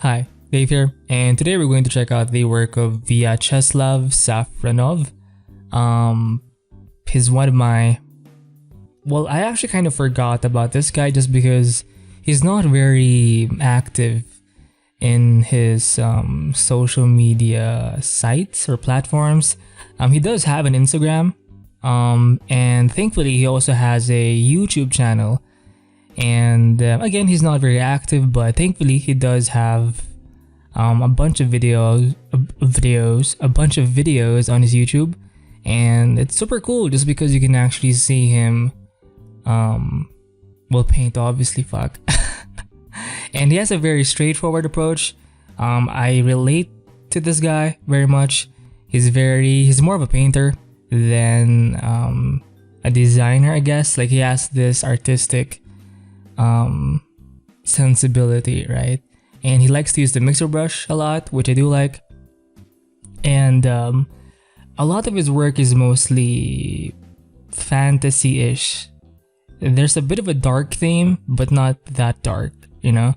Hi, Dave here, and today we're going to check out the work of Vyacheslav Safronov. He's one of my... Well, I actually kind of forgot about this guy just because he's not very active in his social media sites or platforms. He does have an Instagram, and thankfully he also has a YouTube channel. And again, he's not very active, but thankfully he does have a bunch of videos on his YouTube, and it's super cool just because you can actually see him paint, obviously. Fuck. And he has a very straightforward approach. I relate to this guy very much. He's more of a painter than a designer, I guess. Like, he has this artistic sensibility, right? And he likes to use the mixer brush a lot, which I do like. And a lot of his work is mostly fantasy-ish. There's a bit of a dark theme, but not that dark, you know?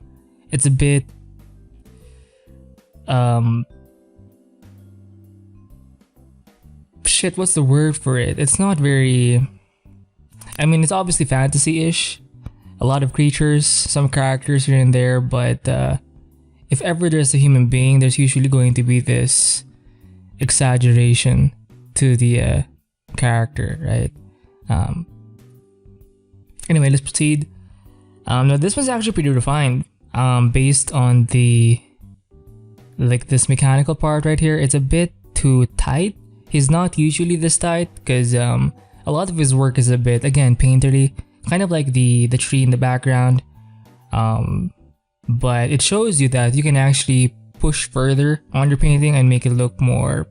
It's a bit shit, what's the word for it? It's not very... I mean, it's obviously fantasy-ish. A lot of creatures, some characters here and there, but if ever there's a human being, there's usually going to be this exaggeration to the character, right? Anyway, let's proceed. Now this one's actually pretty refined, based on this mechanical part right here. It's a bit too tight. He's not usually this tight because a lot of his work is a bit, again, painterly. Kind of like the tree in the background, but it shows you that you can actually push further on your painting and make it look more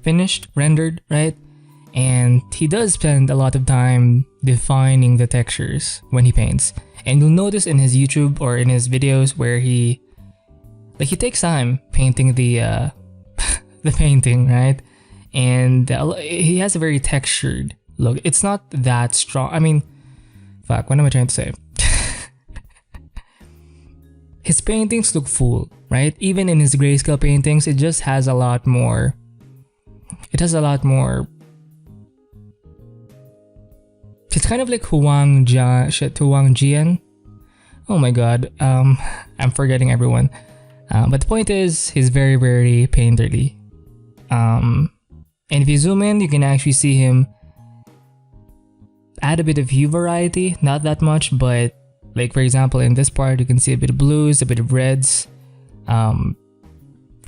finished, rendered, right? And he does spend a lot of time defining the textures when he paints, and you'll notice in his YouTube or in his videos where he takes time painting the the painting, right? And he has a very textured look. It's not that strong. I mean, fuck, what am I trying to say? His paintings look full, right? Even in his grayscale paintings, it just has a lot more. It has a lot more. It's kind of like Huang Jian. Oh my god, I'm forgetting everyone. But the point is, he's very, very painterly. And if you zoom in, you can actually see him add a bit of hue variety, not that much, but like, for example, in this part you can see a bit of blues, a bit of reds.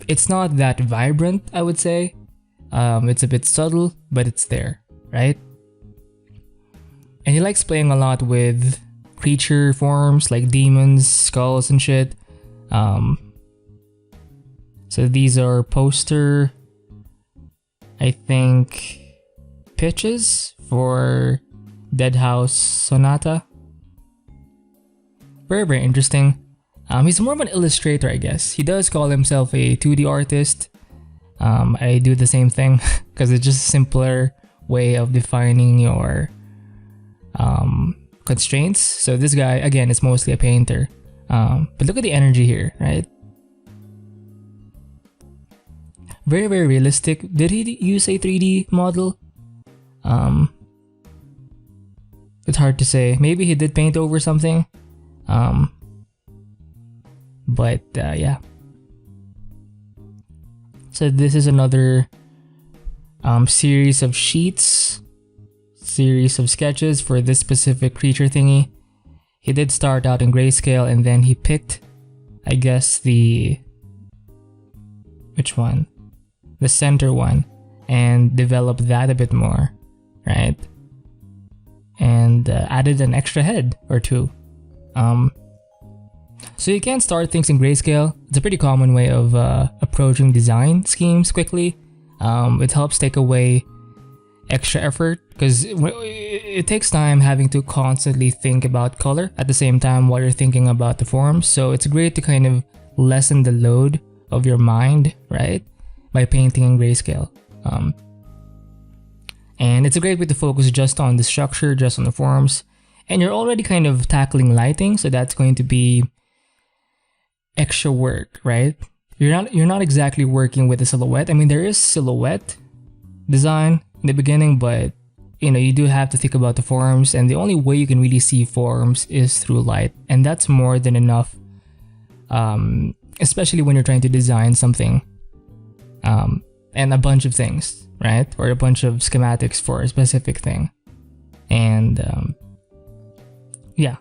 It's not that vibrant, I would say. It's a bit subtle, but it's there, right? And he likes playing a lot with creature forms like demons, skulls and shit. So these are poster, I think, pitches for Dead House Sonata. Very, very interesting. He's more of an illustrator, I guess. He does call himself a 2D artist. I do the same thing because it's just a simpler way of defining your constraints. So this guy, again, is mostly a painter. But look at the energy here, right? Very, very realistic. Did he use a 3D model? It's hard to say. Maybe he did paint over something. Yeah. So this is another series of sheets, series of sketches for this specific creature thingy. He did start out in grayscale and then he picked, I guess, which one? The center one, and developed that a bit more, right? And added an extra head or two. So you can start things in grayscale. It's a pretty common way of approaching design schemes quickly. It helps take away extra effort because it takes time having to constantly think about color at the same time while you're thinking about the forms. So it's great to kind of lessen the load of your mind, right? By painting in grayscale. And it's a great way to focus just on the structure, just on the forms. And you're already kind of tackling lighting, so that's going to be extra work, right? You're not exactly working with the silhouette. I mean, there is silhouette design in the beginning, but you do have to think about the forms, and the only way you can really see forms is through light, and that's more than enough, especially when you're trying to design something, and a bunch of things, right? Or a bunch of schematics for a specific thing. And yeah,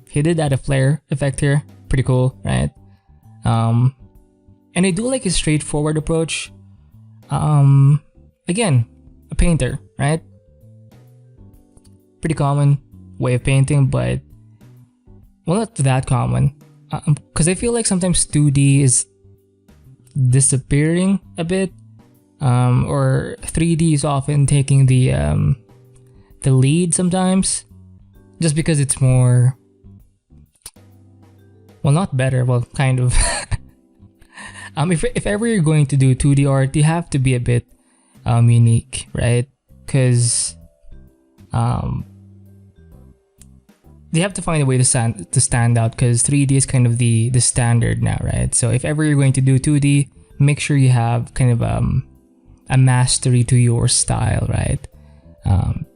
he did add a flare effect here. Pretty cool, right? And I do like his straightforward approach. Again, a painter, right? Pretty common way of painting, but well, not that common. Because I feel like sometimes 2D is disappearing a bit, or 3D is often taking the lead sometimes, just because it's more, well, not better, well, kind of. If ever you're going to do 2D art, you have to be a bit unique, right? Because you have to find a way to stand out, because 3D is kind of the standard now, right? So if ever you're going to do 2D, make sure you have kind of a mastery to your style, right? And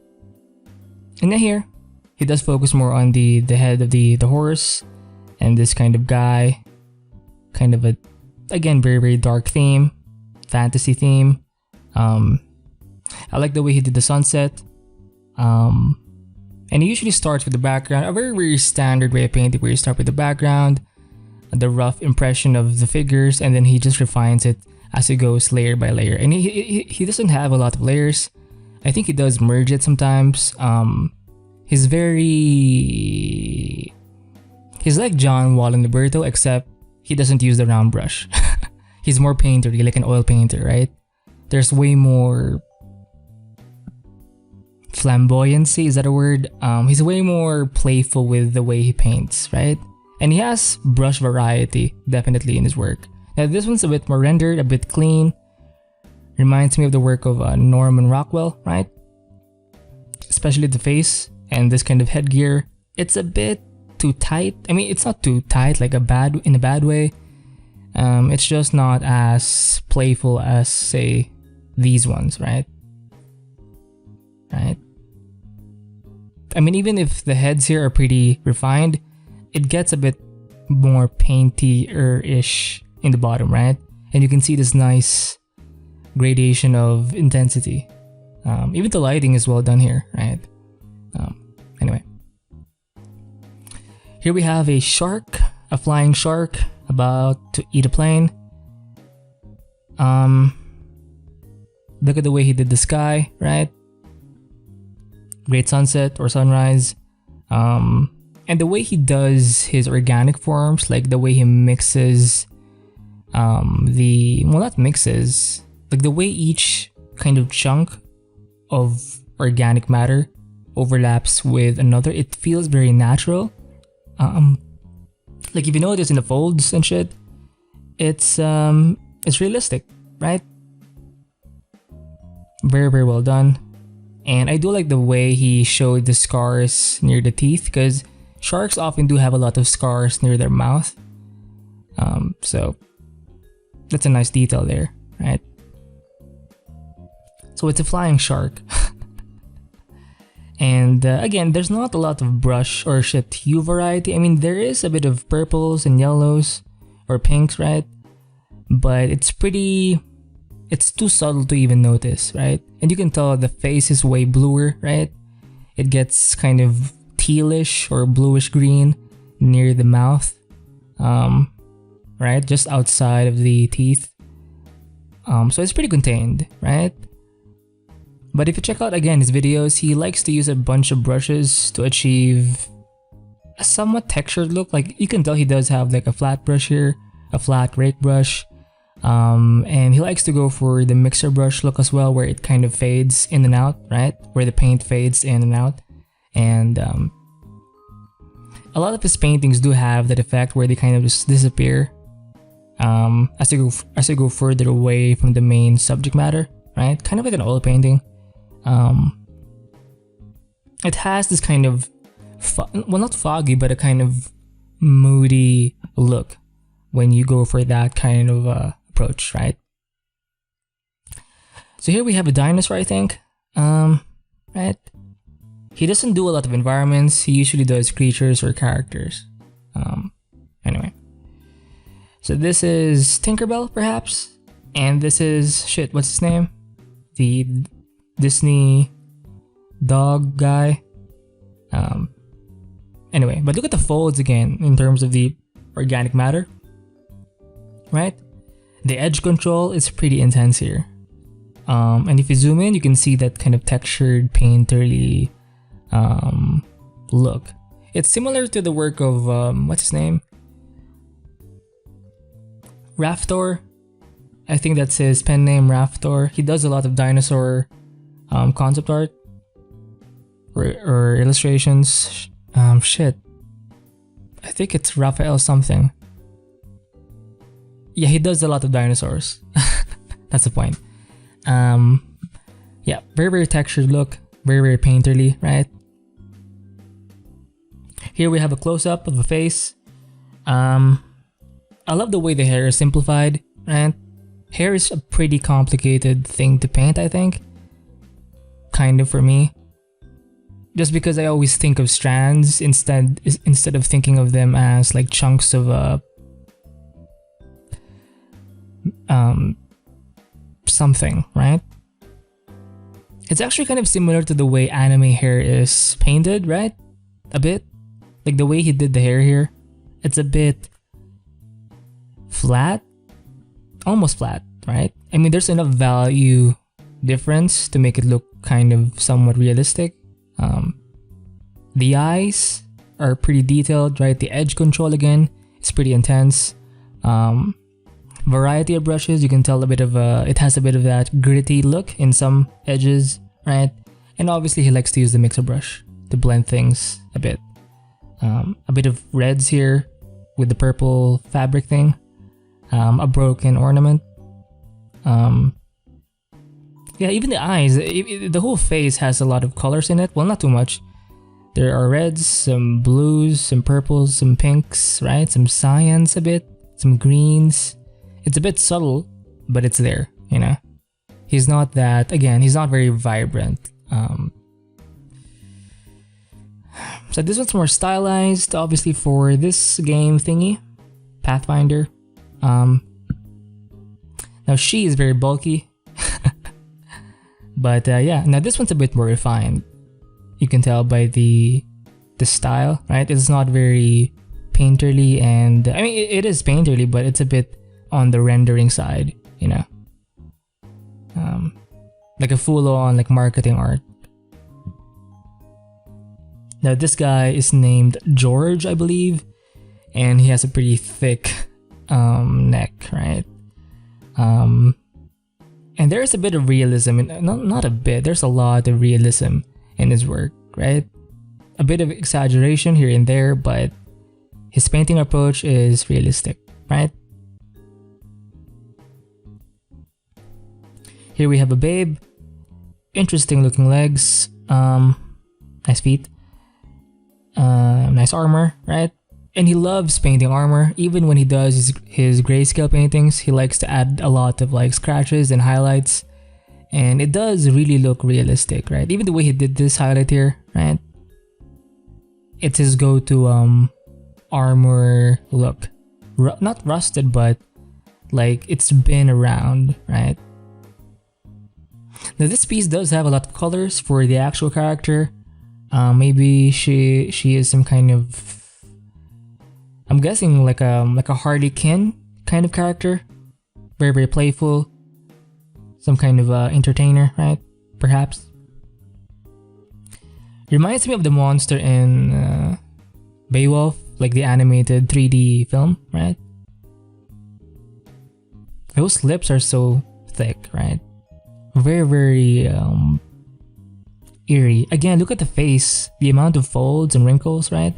then here, he does focus more on the head of the horse and this kind of guy, kind of a, again, very, very dark theme, fantasy theme. I like the way he did the sunset. And he usually starts with the background, a very, very standard way of painting, where you start with the background, the rough impression of the figures, and then he just refines it as he goes layer by layer. And he doesn't have a lot of layers. I think he does merge it sometimes. He's like John Wallenberto, except he doesn't use the round brush. He's more painterly, like an oil painter, right? There's way more flamboyancy, is that a word? He's way more playful with the way he paints, right? And he has brush variety, definitely, in his work. Now this one's a bit more rendered, a bit clean. Reminds me of the work of Norman Rockwell, right? Especially the face and this kind of headgear. It's a bit too tight. I mean, it's not too tight, like in a bad way. It's just not as playful as, say, these ones, right? Right? I mean, even if the heads here are pretty refined, it gets a bit more painty-ish in the bottom, right? And you can see this nice gradation of intensity. Even the lighting is well done here, right? Anyway. Here we have a shark, a flying shark about to eat a plane. Look at the way he did the sky, right? Great sunset or sunrise. And the way he does his organic forms, like the way he mixes not mixes, like the way each kind of chunk of organic matter overlaps with another, it feels very natural. Like if you notice in the folds and shit, it's realistic, right? Very, very well done. And I do like the way he showed the scars near the teeth, because sharks often do have a lot of scars near their mouth. So that's a nice detail there, right? So it's a flying shark. And again, there's not a lot of brush or shift hue variety. I mean, there is a bit of purples and yellows or pinks, right? But it's too subtle to even notice, right? And you can tell the face is way bluer, right? It gets kind of tealish or bluish green near the mouth, right? Just outside of the teeth. So it's pretty contained, right? But if you check out again his videos, he likes to use a bunch of brushes to achieve a somewhat textured look. Like you can tell he does have like a flat brush here, a flat rake brush. And he likes to go for the mixer brush look as well, where it kind of fades in and out, right? Where the paint fades in and out. And a lot of his paintings do have that effect where they kind of just disappear as they go further away from the main subject matter, right? Kind of like an oil painting. It has this kind of, well, not foggy, but a kind of moody look when you go for that kind of approach, right? So here we have a dinosaur, I think. Right? He doesn't do a lot of environments. He usually does creatures or characters. Anyway. So this is Tinkerbell, perhaps? And this is, shit, what's his name? The Disney dog guy. Anyway, but look at the folds again in terms of the organic matter. Right? The edge control is pretty intense here. And if you zoom in, you can see that kind of textured, painterly look. It's similar to the work of, what's his name? Raftor. I think that's his pen name, Raftor. He does a lot of dinosaur concept art or illustrations. Shit. I think it's Raphael something. Yeah, he does a lot of dinosaurs. That's the point. Yeah, very textured look, very painterly, right? Here we have a close-up of a face. I love the way the hair is simplified, right? Hair is a pretty complicated thing to paint, I think. Kind of for me. Just because I always think of strands instead of thinking of them as like chunks of something, right? It's actually kind of similar to the way anime hair is painted, right? A bit. Like the way he did the hair here. It's a bit flat. Almost flat, right? I mean, there's enough value difference to make it look kind of somewhat realistic. The eyes are pretty detailed, right? The edge control again is pretty intense. Variety of brushes, you can tell a bit of it has a bit of that gritty look in some edges, right? And obviously he likes to use the mixer brush to blend things a bit. A bit of reds here with the purple fabric thing. A broken ornament. Yeah, even the eyes, the whole face has a lot of colors in it. Well, not too much. There are reds, some blues, some purples, some pinks, right? Some cyans a bit, some greens. It's a bit subtle, but it's there, you know? He's not that, again, he's not very vibrant. So this one's more stylized, obviously, for this game thingy, Pathfinder. Now she is very bulky. But yeah, now this one's a bit more refined. You can tell by the style, right? It's not very painterly, and I mean it is painterly, but it's a bit on the rendering side, you know. Like a full-on like marketing art. Now this guy is named George, I believe, and he has a pretty thick neck, right? And there's a bit of realism, not a bit, there's a lot of realism in his work, right? A bit of exaggeration here and there, but his painting approach is realistic, right? Here we have a babe, interesting looking legs, nice feet, nice armor, right? And he loves painting armor. Even when he does his grayscale paintings, he likes to add a lot of like scratches and highlights. And it does really look realistic, right? Even the way he did this highlight here, right? It's his go-to armor look. Not rusted, but like it's been around, right? Now this piece does have a lot of colors for the actual character. Maybe she is some kind of, I'm guessing like a Harley Quinn kind of character. Very playful. Some kind of entertainer, right? Perhaps. Reminds me of the monster in Beowulf, like the animated 3D film, right? Those lips are so thick, right? Very eerie. Again, look at the face, the amount of folds and wrinkles, right?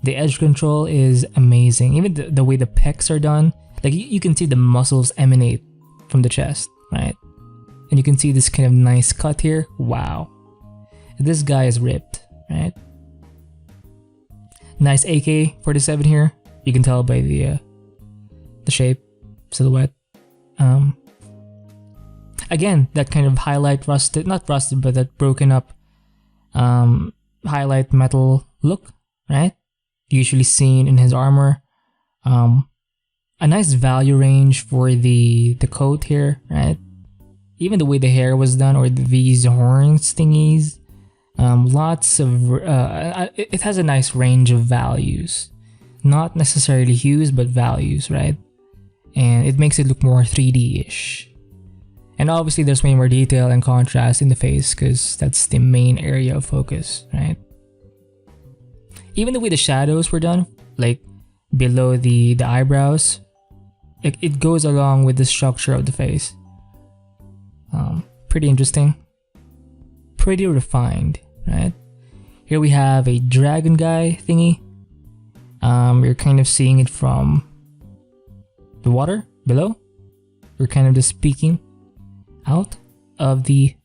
The edge control is amazing. Even the way the pecs are done, like you can see the muscles emanate from the chest, right? And you can see this kind of nice cut here. Wow. This guy is ripped, right? Nice AK-47 here. You can tell by the shape, silhouette. Again, that kind of highlight not rusted, but that broken up highlight metal look, right? Usually seen in his armor. A nice value range for the coat here, right? Even the way the hair was done, or these horns thingies. Lots of it has a nice range of values, not necessarily hues but values, right? And it makes it look more 3D-ish. And obviously there's way more detail and contrast in the face because that's the main area of focus, right? Even the way the shadows were done, like below the eyebrows, it goes along with the structure of the face. Pretty interesting, pretty refined, right? Here we have a dragon guy thingy. You're kind of seeing it from the water below. We're kind of just peeking out of the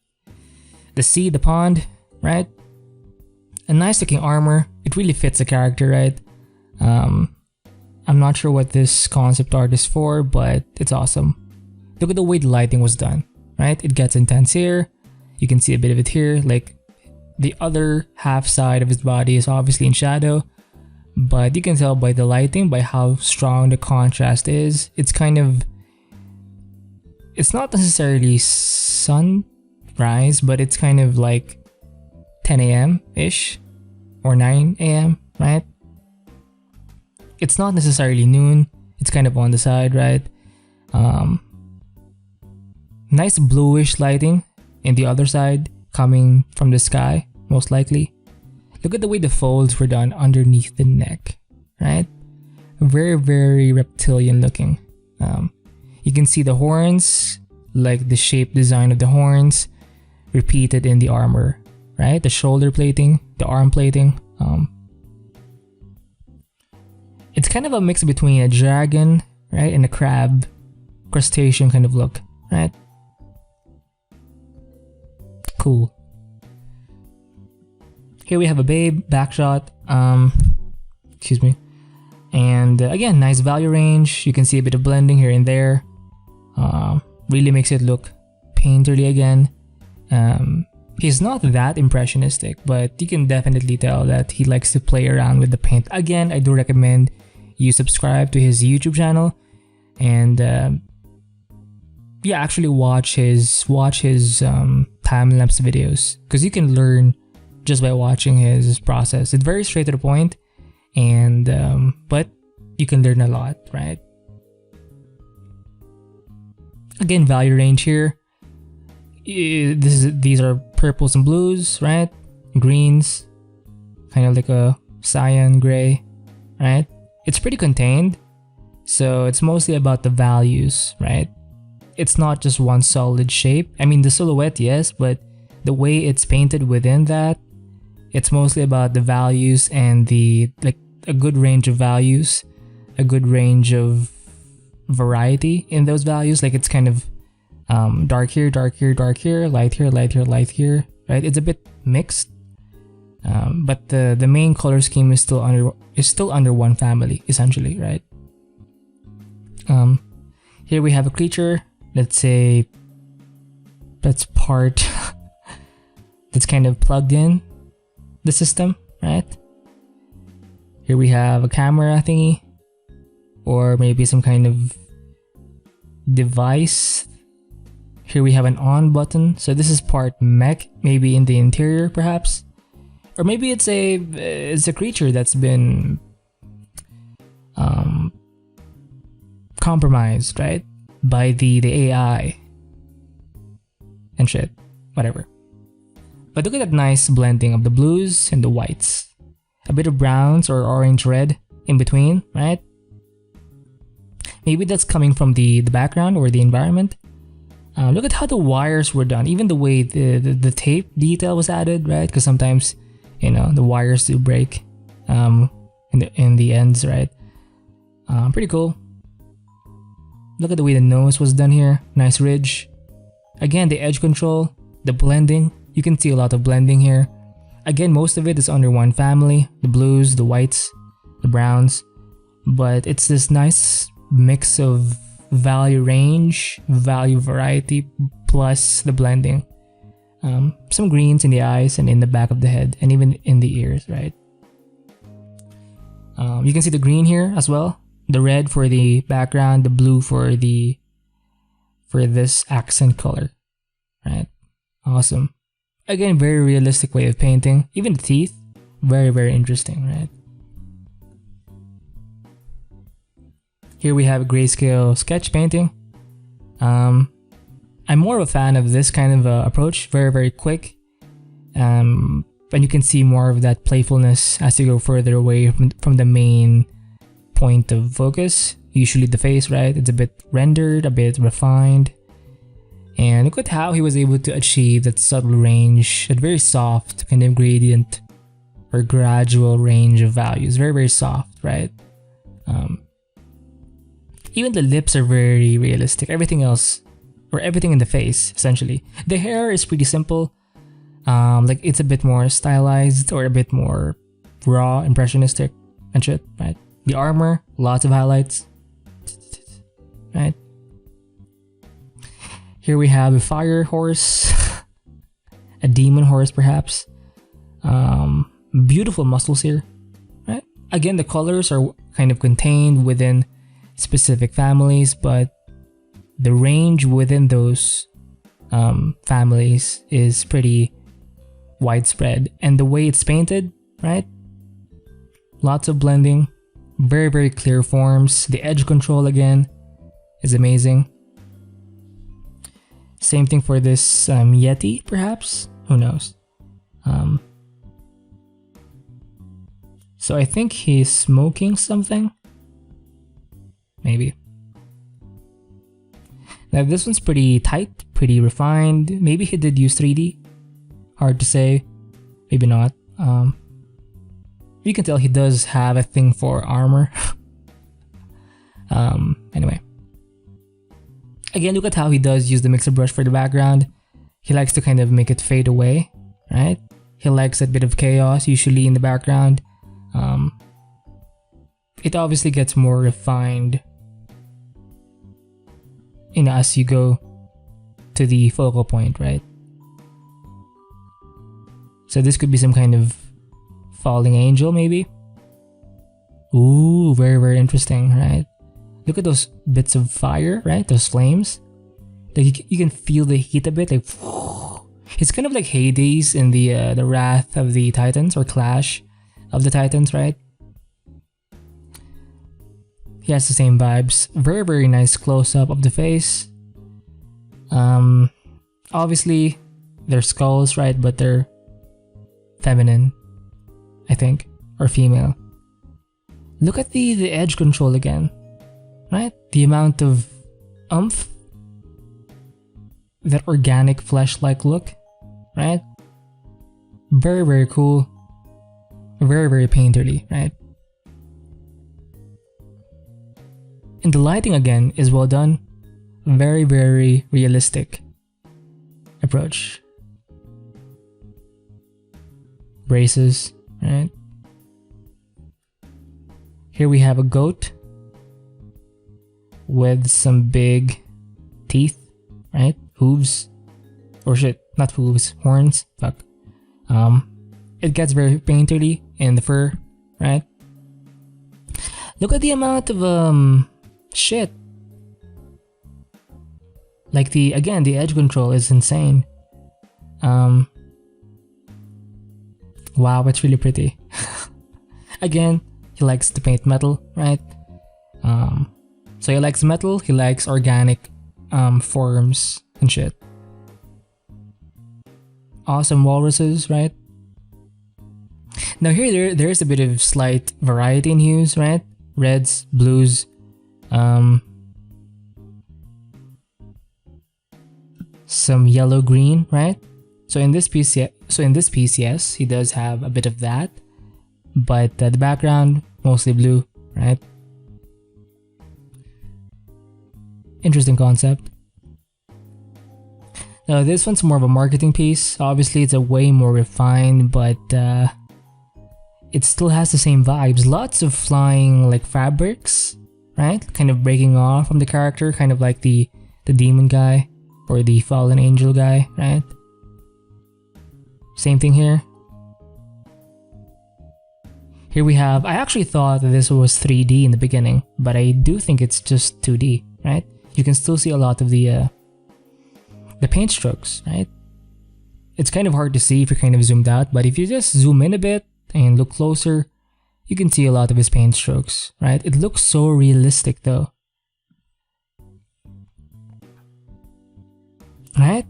sea, the pond, right? A nice looking armor. It really fits the character, right? I'm not sure what this concept art is for, but it's awesome. Look at the way the lighting was done, right? It gets intense here. You can see a bit of it here. Like the other half side of his body is obviously in shadow, but you can tell by the lighting, by how strong the contrast is. It's kind of, it's not necessarily sunrise, but it's kind of like 10 a.m. ish or 9 a.m., right? It's not necessarily noon. It's kind of on the side, right? Nice bluish lighting in the other side coming from the sky, most likely. Look at the way the folds were done underneath the neck, right? Very, very reptilian looking. You can see the horns, like the shape design of the horns repeated in the armor, right? The shoulder plating, the arm plating. It's kind of a mix between a dragon, right, and a crab, crustacean kind of look, right? Cool. Here we have a babe, backshot, excuse me. And again, nice value range. You can see a bit of blending here and there. Really makes it look painterly again. He's not that impressionistic, but you can definitely tell that he likes to play around with the paint. Again, I do recommend you subscribe to his YouTube channel and yeah, actually watch his time-lapse videos, because you can learn just by watching his process. It's very straight to the point, and but you can learn a lot, right? Again, value range here. These are purples and blues, right? Greens, kind of like a cyan gray, right? It's pretty contained, so it's mostly about the values, right? It's not just one solid shape. I mean, the silhouette, yes, but the way it's painted within that, it's mostly about the values and like a good range of values, a good range of variety in those values. Like it's kind of dark here, dark here, dark here, light here, light here, light here, right? It's a bit mixed, but the main color scheme is still under one family, essentially, right? Here we have a creature. Let's say that's part that's kind of plugged in the system, right? Here we have a camera thingy, or maybe some kind of device. Here we have an on button, so this is part mech, maybe in the interior perhaps, or maybe it's a creature that's been compromised, right, by the AI and shit, whatever. But look at that nice blending of the blues and the whites, a bit of browns or orange red in between, right? Maybe that's coming from the background or the environment. Look at how the wires were done, even the way the tape detail was added, right? Because sometimes, you know, the wires do break in the ends, right? Pretty cool. Look at the way the nose was done here. Nice ridge. Again, the edge control, the blending. You can see a lot of blending here. Again, most of it is under one family. The blues, the whites, the browns, but it's this nice mix of value range, value variety, plus the blending. Some greens in the eyes and in the back of the head, and even in the ears, right? You can see the green here as well, the red for the background, the blue for this accent color, right? Awesome. Again, very realistic way of painting. Even the teeth, very, very interesting, right? Here we have a grayscale sketch painting. I'm more of a fan of this kind of approach, very, very quick. And you can see more of that playfulness as you go further away from the main point of focus. Usually the face, right? It's a bit rendered, a bit refined. And look at how he was able to achieve that subtle range, that very soft kind of gradient or gradual range of values. Very, very soft, right? Even the lips are very realistic. Everything else, or everything in the face, essentially. The hair is pretty simple. Like it's a bit more stylized or a bit more raw, impressionistic and shit, right? The armor, lots of highlights, right? Here we have a fire horse, a demon horse perhaps. Beautiful muscles here, right? Again, the colors are kind of contained within specific families, but the range within those families is pretty widespread. And the way it's painted, right? Lots of blending, very, very clear forms. The edge control again is amazing. Same thing for this Yeti, perhaps? Who knows? So I think he's smoking something. Maybe. Now this one's pretty tight, pretty refined. Maybe he did use 3D. Hard to say. Maybe not. You can tell he does have a thing for armor. Anyway. Again, look at how he does use the mixer brush for the background. He likes to kind of make it fade away, right? He likes a bit of chaos usually in the background. It obviously gets more refined, you know, as you go to the focal point, right? So this could be some kind of falling angel, maybe. Ooh, very, very interesting, right? Look at those bits of fire, right? Those flames. Like you can feel the heat a bit. Like it's kind of like Hades in the Wrath of the Titans, or Clash of the Titans, right? He has the same vibes. Very, very nice close-up of the face. Obviously, they're skulls, right? But they're feminine, I think, or female. Look at the edge control again, right? The amount of oomph, that organic flesh-like look, right? Very, very cool. Very, very painterly, right? And the lighting again is well done. Very, very realistic approach. Braces, right? Here we have a goat with some big teeth, right? Hooves. Or shit, not hooves, horns. Fuck. It gets very painterly in the fur, right? Look at the amount of shit. Like the edge control is insane. Wow, it's really pretty. Again, he likes to paint metal, right? So he likes metal, he likes organic forms and shit. Awesome walruses, right? Now here there's a bit of slight variety in hues, right? Reds, blues, some yellow green, right? So in this piece, yes, he does have a bit of that, but the background mostly blue, right? Interesting concept. Now this one's more of a marketing piece. Obviously, it's a way more refined, but it still has the same vibes. Lots of flying like fabrics, right? Kind of breaking off from the character, kind of like the demon guy or the fallen angel guy, right? Same thing here. Here we have, I actually thought that this was 3D in the beginning, but I do think it's just 2D, right? You can still see a lot of the paint strokes, right? It's kind of hard to see if you're kind of zoomed out, but if you just zoom in a bit and look closer, you can see a lot of his paint strokes, right? It looks so realistic though. Right?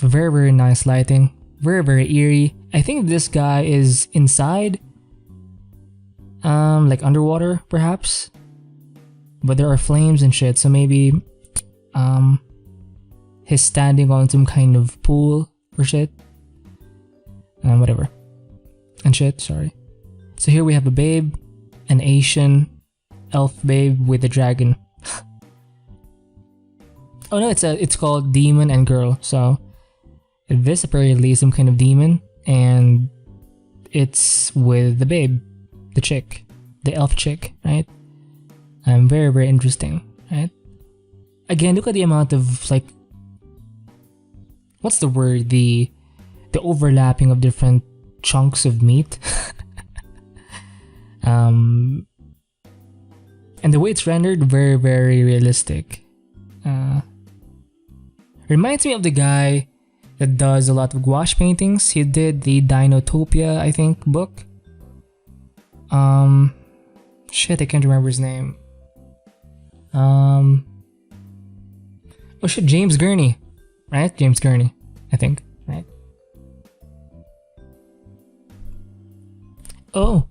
Very, very nice lighting. Very, very eerie. I think this guy is inside, like underwater perhaps, but there are flames and shit, so maybe he's standing on some kind of pool or shit, whatever, and shit, sorry. So here we have a babe, an Asian elf babe with a dragon. Oh no, it's called Demon and Girl, so this apparently is some kind of demon, and it's with the babe, the chick, the elf chick, right? Very, very interesting, right? Again, look at the amount of like, what's the word? The overlapping of different chunks of meat. And the way it's rendered, very, very realistic. Reminds me of the guy that does a lot of gouache paintings. He did the Dinotopia, I think, book. Shit, I can't remember his name. Oh shit, James Gurney, right? James Gurney, I think, right? Oh,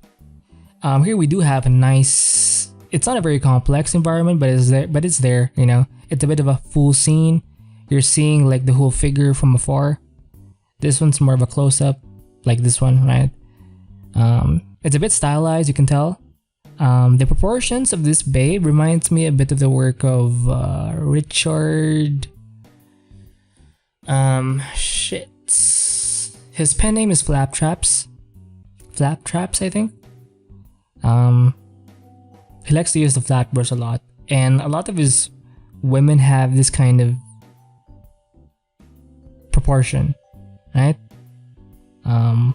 here we do have a nice. It's not a very complex environment, but it's there. But it's there, you know. It's a bit of a full scene. You're seeing like the whole figure from afar. This one's more of a close-up, like this one, right? It's a bit stylized, you can tell. The proportions of this babe reminds me a bit of the work of Richard. Shit. His pen name is Flaptraps. Flaptraps, I think. He likes to use the flat brush a lot, and a lot of his women have this kind of proportion, right? And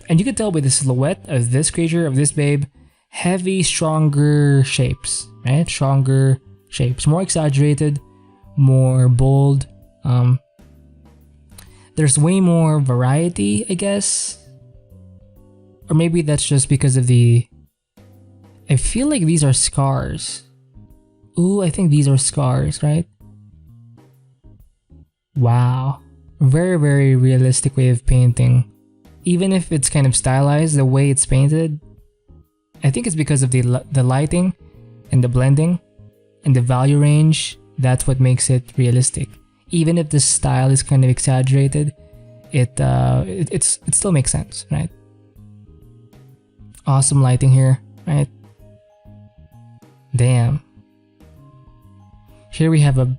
you can tell by the silhouette of this creature, of this babe, heavy, stronger shapes, right? Stronger shapes, more exaggerated, more bold. There's way more variety, I guess. Or maybe that's just because of the... I feel like these are scars. Ooh, I think these are scars, right? Wow. Very, very realistic way of painting. Even if it's kind of stylized, the way it's painted, I think it's because of the lighting and the blending and the value range. That's what makes it realistic. Even if the style is kind of exaggerated, it still makes sense, right? Awesome lighting here, right? Damn. Here we have a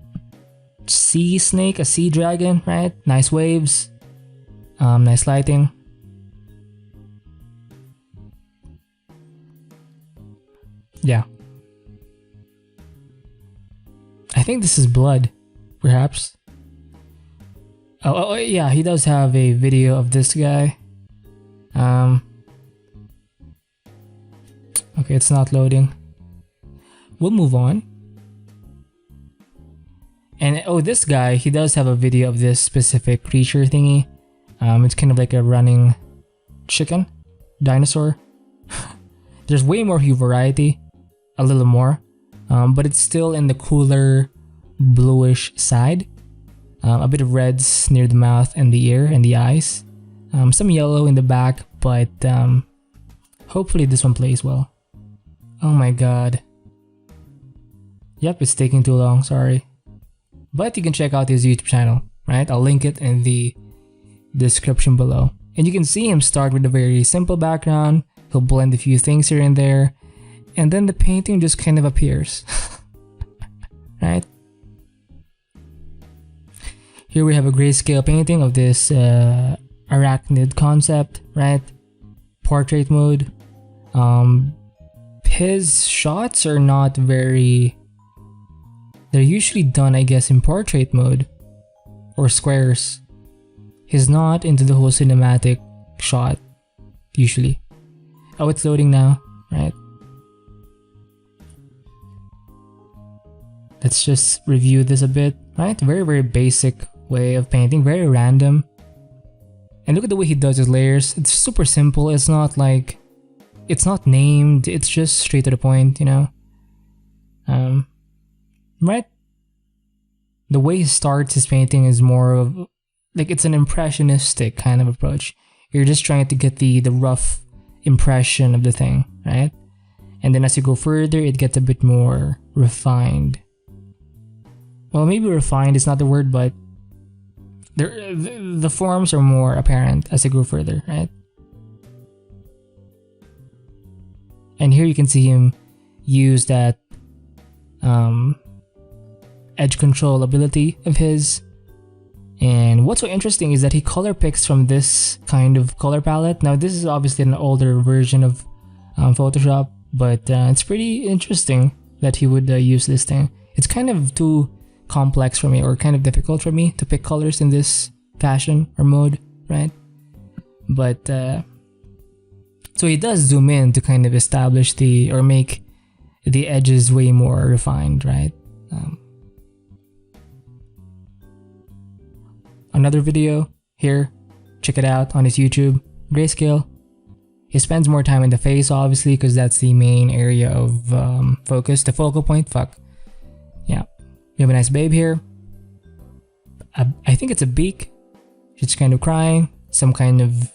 sea snake, a sea dragon, right? Nice waves, nice lighting. Yeah. I think this is blood, perhaps. Oh yeah, he does have a video of this guy. Okay, it's not loading. We'll move on. And oh, this guy, he does have a video of this specific creature thingy. It's kind of like a running chicken, dinosaur. There's way more hue variety, a little more, but it's still in the cooler bluish side. A bit of reds near the mouth and the ear and the eyes. Some yellow in the back, but hopefully this one plays well. Oh my god. Yep, it's taking too long, sorry. But you can check out his YouTube channel, right? I'll link it in the description below. And you can see him start with a very simple background. He'll blend a few things here and there, and then the painting just kind of appears. Right? Here we have a grayscale painting of this arachnid concept, right? portrait mode. His shots are not very... They're usually done, I guess, in portrait mode or squares. He's not into the whole cinematic shot usually. Oh, it's loading now, right? Let's just review this a bit, right? Very, very basic way of painting, very random. And look at the way he does his layers. It's super simple. It's not like, it's not named. It's just straight to the point, you know? Right? The way he starts his painting is more of, like, it's an impressionistic kind of approach. You're just trying to get the rough impression of the thing, right? And then as you go further, it gets a bit more refined. Well, maybe refined is not the word, but the forms are more apparent as you go further, right? And here you can see him use that edge control ability of his. And what's so interesting is that he color picks from this kind of color palette. Now this is obviously an older version of Photoshop, but it's pretty interesting that he would use this thing. It's kind of too complex for me, or kind of difficult for me to pick colors in this fashion or mode, right? But so he does zoom in to kind of establish or make the edges way more refined, right? Another video here, check it out on his YouTube, Grayscale. He spends more time in the face, obviously, because that's the main area of focus, the focal point. Yeah, we have a nice babe here. I think it's a beak. She's kind of crying, some kind of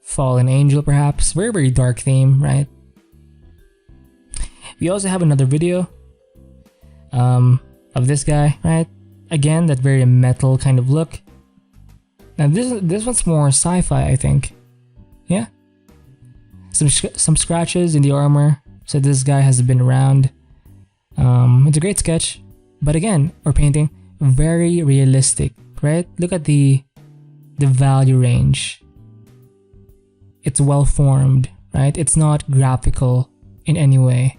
fallen angel perhaps. Very, very dark theme, right? We also have another video of this guy, right? Again, that very metal kind of look. Now this one's more sci-fi, I think. Yeah, some scratches in the armor, so this guy has been around. It's a great sketch, but again, or painting, very realistic, right? Look at the value range. It's well formed, right? It's not graphical in any way.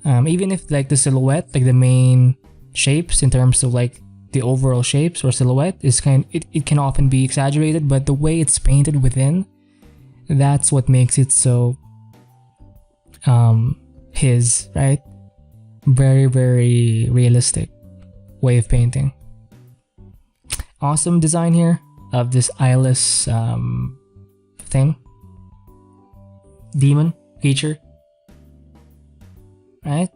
Even if like the silhouette, like the main shapes in terms of like the overall shapes or silhouette is it can often be exaggerated, but the way it's painted within, that's what makes it so his, right? Very, very realistic way of painting. Awesome design here of this eyeless thing, demon creature, right?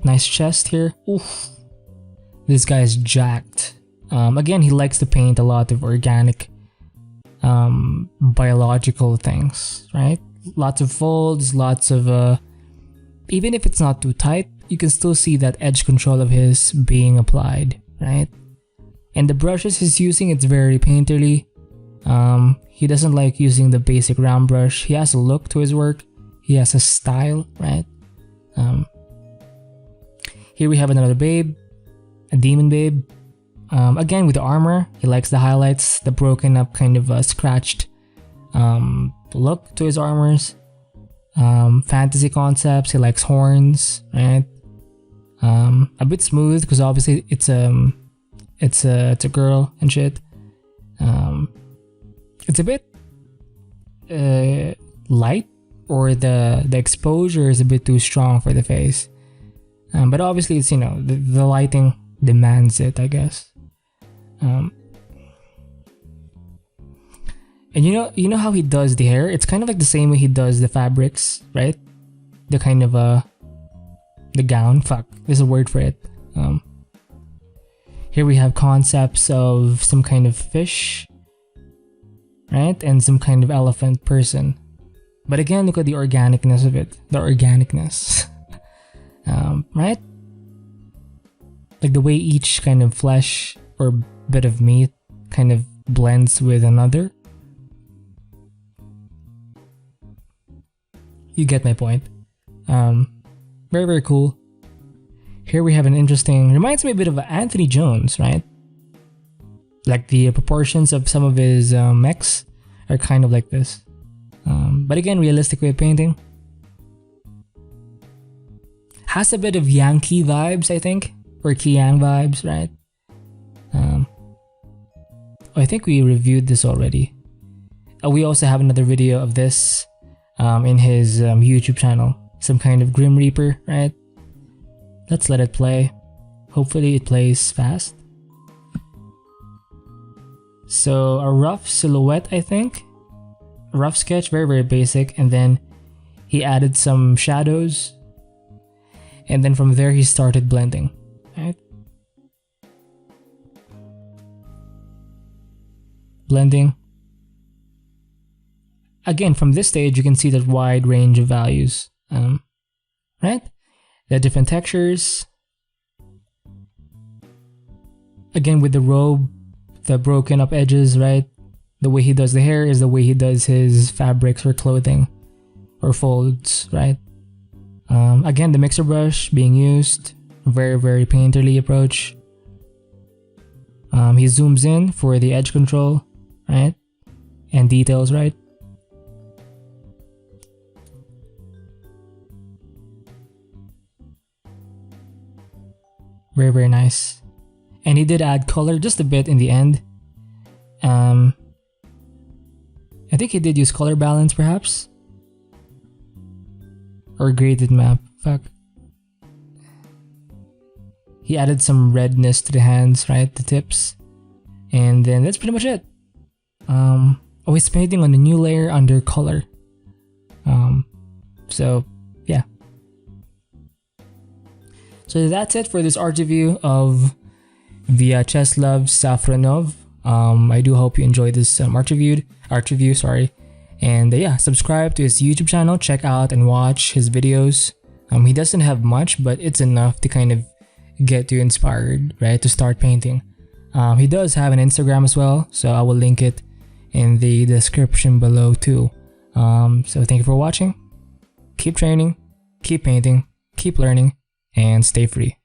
Nice chest here. Oof. This guy is jacked. Again, he likes to paint a lot of organic, biological things, right? Lots of folds, lots of, even if it's not too tight, you can still see that edge control of his being applied, right? And the brushes he's using, it's very painterly. He doesn't like using the basic round brush. He has a look to his work. He has a style, right? Here we have another babe. A demon babe. Again with the armor, he likes the highlights, the broken up kind of scratched look to his armors. Fantasy concepts, he likes horns, right? A bit smooth because obviously it's a girl and shit. It's a bit light, or the exposure is a bit too strong for the face. But obviously it's, you know, the lighting demands it, I guess. And you know how he does the hair? It's kind of like the same way he does the fabrics, right? The kind of the gown. Fuck, there's a word for it. Here we have concepts of some kind of fish, right? And some kind of elephant person. But again, look at the organicness of it. The organicness. Right? Like the way each kind of flesh or bit of meat kind of blends with another. You get my point. Very, very cool. Here we have an interesting, reminds me a bit of Anthony Jones, right? Like the proportions of some of his mechs are kind of like this. But again, realistic way of painting. Has a bit of Yankee vibes, I think, or Kiyang vibes, right? I think we reviewed this already. We also have another video of this in his YouTube channel. Some kind of Grim Reaper, right? Let's let it play. Hopefully it plays fast. So a rough silhouette, I think. A rough sketch, very, very basic. And then he added some shadows. And then from there he started blending, right? Blending. Again, from this stage, you can see that wide range of values, right? The different textures. Again, with the robe, the broken up edges, right? The way he does the hair is the way he does his fabrics or clothing or folds, right? Again, the mixer brush being used, very, very painterly approach. He zooms in for the edge control, right? And details, right? Very, very nice. And he did add color just a bit in the end. I think he did use color balance perhaps. Or graded map. Fuck. He added some redness to the hands, right? The tips. And then that's pretty much it. He's painting on the new layer under color. So yeah. So that's it for this art review of Vyacheslav Safronov. I do hope you enjoyed this art review, sorry. And yeah, subscribe to his YouTube channel, check out and watch his videos. He doesn't have much, but it's enough to kind of get you inspired, right, to start painting. He does have an Instagram as well, so I will link it in the description below too. So thank you for watching. Keep training, keep painting, keep learning, and stay free.